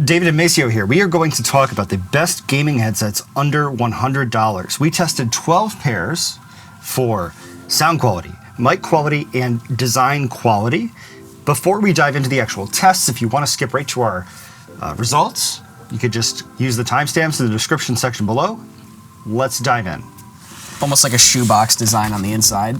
David and Maceo here. We are going to talk about the best gaming headsets under $100. We tested 12 pairs for sound quality, mic quality, and design quality. Before we dive into the actual tests, if you want to skip right to our results, you could just use the timestamps in the description section below. Let's dive in. Almost like a shoebox design on the inside.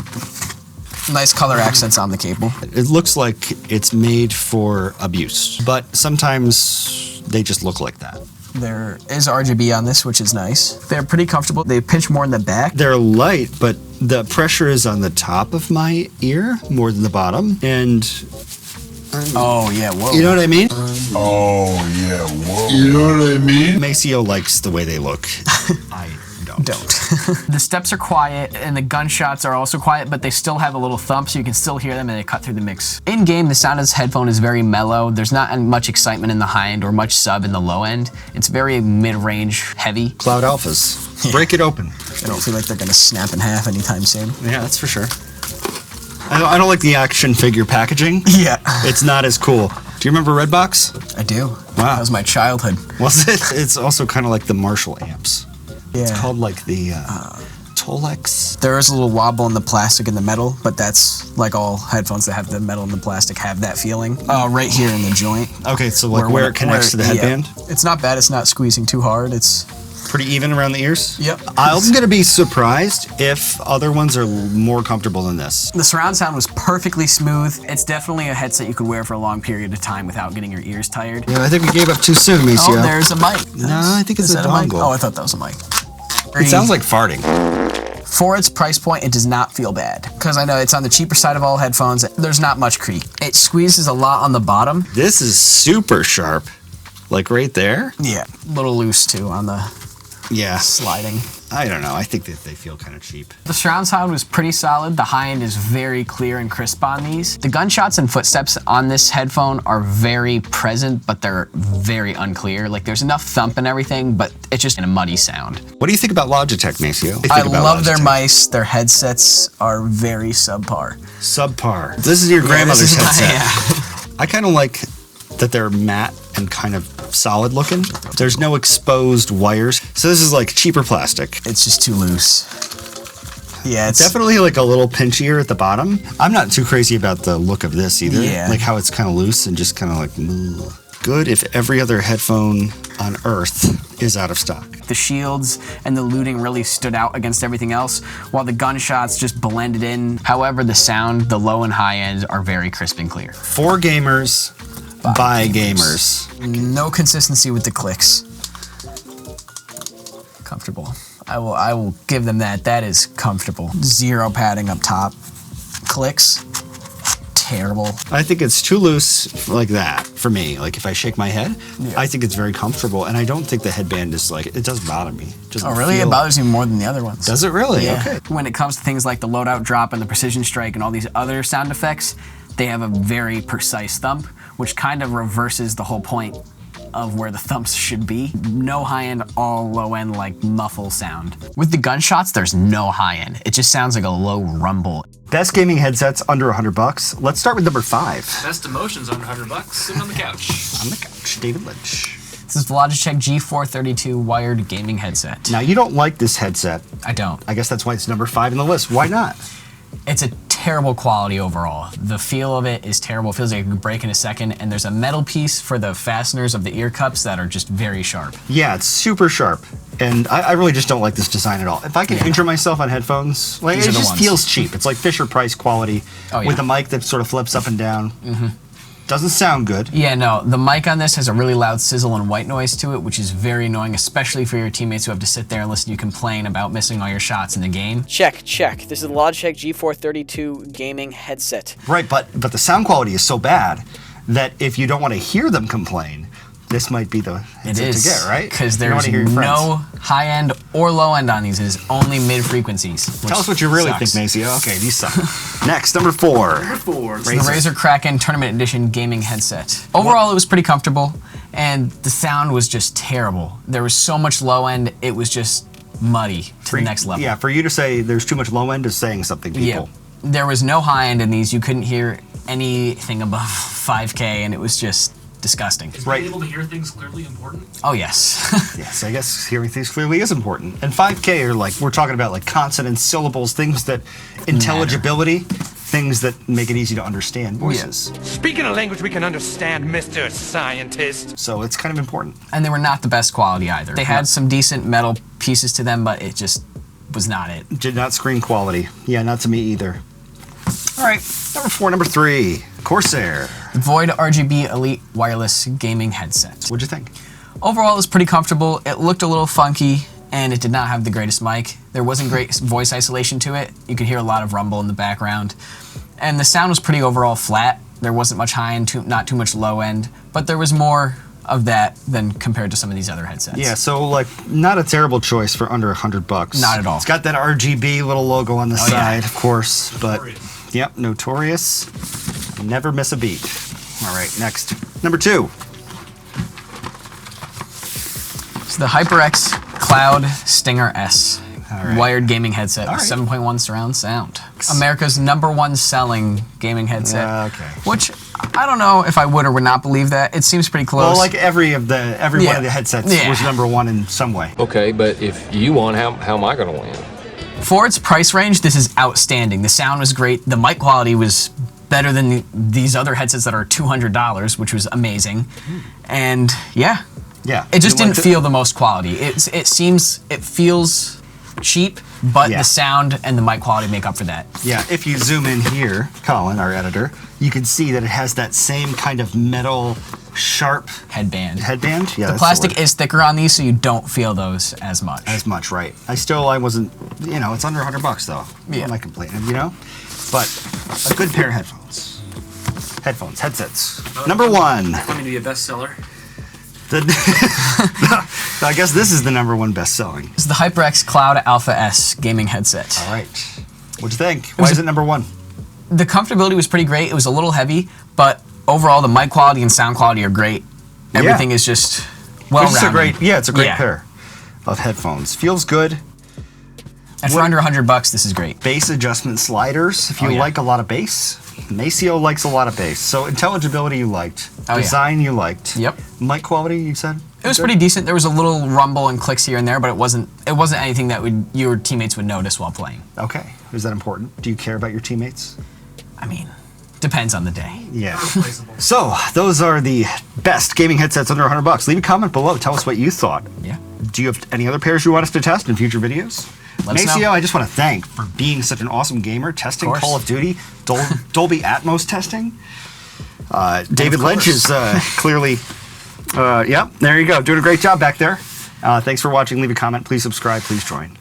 Nice color accents on the cable. It looks like it's made for abuse, but sometimes they just look like that. There is RGB on this, which is nice. They're pretty comfortable. They pinch more in the back. They're light, but the pressure is on the top of my ear more than the bottom. And oh yeah, whoa. You know what I mean? Oh yeah, whoa. You know what I mean? Maceo likes the way they look. I don't. The steps are quiet and the gunshots are also quiet, but they still have a little thump, so you can still hear them and they cut through the mix. In game, the sound of this headphone is very mellow. There's not much excitement in the high end or much sub in the low end. It's very mid-range heavy. Cloud Alphas. Yeah. Break it open. I don't feel like they're gonna snap in half anytime soon. Yeah, that's for sure. I don't like the action figure packaging. Yeah. It's not as cool. Do you remember Redbox? I do. Wow. That was my childhood. Was it? It's also kind of like the Marshall amps. Yeah. It's called like the Tolex. There is a little wobble in the plastic and the metal, but that's like all headphones that have the metal and the plastic have that feeling. Right here in the joint. Okay, so like where it connects to the headband? Yeah. It's not bad. It's not squeezing too hard. It's pretty even around the ears? Yep. I'm going to be surprised if other ones are more comfortable than this. The surround sound was perfectly smooth. It's definitely a headset you could wear for a long period of time without getting your ears tired. Yeah, I think we gave up too soon, Maceo. Oh, there's a mic. No, I think it's a dongle. Oh, I thought that was a mic. It sounds like farting. For its price point, it does not feel bad. Because I know it's on the cheaper side of all headphones. There's not much creak. It squeezes a lot on the bottom. This is super sharp. Like right there? Yeah, a little loose too on the sliding. I don't know. I think that they feel kind of cheap. The surround sound was pretty solid. The high end is very clear and crisp on these. The gunshots and footsteps on this headphone are very present, but they're very unclear. Like there's enough thump and everything, but it's just in a muddy sound. What do you think about Logitech, Maceo? I love their mice. Their headsets are very subpar. Subpar. This is your grandmother's headset. Yeah. I kind of like that they're matte and kind of solid looking. There's no exposed wires. So this is like cheaper plastic. It's just too loose. Yeah, it's definitely like a little pinchier at the bottom. I'm not too crazy about the look of this either. Yeah. Like how it's kind of loose and just kind of like, ugh. Good if every other headphone on earth is out of stock. The shields and the looting really stood out against everything else, while the gunshots just blended in. However, the sound, the low and high end are very crisp and clear. For gamers, by gamers. No consistency with the clicks. Comfortable. I will give them that. That is comfortable. Zero padding up top. Clicks. Terrible. I think it's too loose like that for me. Like if I shake my head, I think it's very comfortable, and I don't think the headband is like, it doesn't bother me. Oh really? It bothers you more than the other ones. Does it really? Yeah. Okay. When it comes to things like the loadout drop and the precision strike and all these other sound effects, they have a very precise thump, which kind of reverses the whole point of where the thumps should be. No high end, all low end, like muffle sound. With the gunshots, there's no high end. It just sounds like a low rumble. Best gaming headsets under $100. Let's start with number 5. Best emotions under $100, sitting on the couch. On the couch, David Lynch. This is the Logitech G432 wired gaming headset. Now you don't like this headset. I don't. I guess that's why it's number 5 in the list. Why not? It's a terrible quality overall. The feel of it is terrible. It feels like it could break in a second, and there's a metal piece for the fasteners of the ear cups that are just very sharp. Yeah, it's super sharp. And I really just don't like this design at all. If I can injure myself on headphones, like, it just feels cheap. It's like Fisher Price quality with a mic that sort of flips up and down. Doesn't sound good. Yeah, no, the mic on this has a really loud sizzle and white noise to it, which is very annoying, especially for your teammates who have to sit there and listen to you complain about missing all your shots in the game. Check. This is the Logitech G432 gaming headset. Right, but the sound quality is so bad that if you don't want to hear them complain, this might be the headset to get, right? Because there's no high end or low end on these. It is only mid frequencies. Tell us what you really think, Maceo. Okay, these suck. Next, number 4. Number 4. The Razer Kraken Tournament Edition gaming headset. Overall, it was pretty comfortable, and the sound was just terrible. There was so much low end, it was just muddy to the next level. Yeah, for you to say there's too much low end is saying something, people. Yeah. There was no high end in these. You couldn't hear anything above 5K, and it was just disgusting. Is Right. being able to hear things clearly important? Oh, yes. Yes, I guess hearing things clearly is important. And 5K are like, we're talking about like consonants, syllables, things that, intelligibility, things that make it easy to understand voices. Speaking a language we can understand, Mr. Scientist. So it's kind of important. And they were not the best quality either. They had some decent metal pieces to them, but it just was not it. Did not screen quality. Yeah, not to me either. All right, number 3, Corsair. Void RGB Elite Wireless Gaming Headset. What'd you think? Overall, it was pretty comfortable. It looked a little funky, and it did not have the greatest mic. There wasn't great voice isolation to it. You could hear a lot of rumble in the background. And the sound was pretty overall flat. There wasn't much high end, not too much low end, but there was more of that than compared to some of these other headsets. Yeah, so like not a terrible choice for under $100. Not at all. It's got that RGB little logo on the side, yeah. of course, but Notorious. yep, notorious. Never miss a beat. All right, next. Number 2. It's the HyperX Cloud Stinger S. right. Wired gaming headset All with right. 7.1 surround sound. America's #1 selling gaming headset. Okay. Which I don't know if I would or would not believe that. It seems pretty close. Well, like every one Yeah. of the headsets Yeah. was #1 in some way. Okay, but if you won, how am I going to win? For its price range, this is outstanding. The sound was great. The mic quality was better than these other headsets that are $200, which was amazing. And yeah, Yeah. it just You didn't liked feel the most quality. It feels cheap, but Yeah. the sound and the mic quality make up for that. Yeah, if you zoom in here, Colin, our editor, you can see that it has that same kind of metal, sharp Headband. headband. Yeah, The plastic is thicker on these, so you don't feel those as much. as much, right? I wasn't, it's under $100 though. Yeah. What am I complaining, But a good pair of headphones. Headsets. Number 1. Going to be a bestseller. I guess this is the #1 best-selling. It's the HyperX Cloud Alpha S gaming headset. All right. What'd you think? Why is it #1? The comfortability was pretty great. It was a little heavy, but overall the mic quality and sound quality are great. Everything is just well-rounded. It's a great Yeah. pair of headphones. Feels good. And for under $100, this is great. Bass adjustment sliders. If you Oh, yeah. like a lot of bass, Maceo likes a lot of bass. So intelligibility you liked. Oh, yeah. Design you liked. Yep. Mic quality you said? It was pretty decent. There was a little rumble and clicks here and there, but it wasn't anything that your teammates would notice while playing. Okay. Is that important? Do you care about your teammates? I mean, depends on the day. Yeah. Replaceable. So those are the best gaming headsets under $100. Leave a comment below. Tell us what you thought. Yeah. Do you have any other pairs you want us to test in future videos? Let us know. Maceo, I just want to thank for being such an awesome gamer, testing Of course. Call of Duty, Dolby Atmos testing. David Lynch is clearly, there you go, doing a great job back there. Thanks for watching. Leave a comment. Please subscribe. Please join.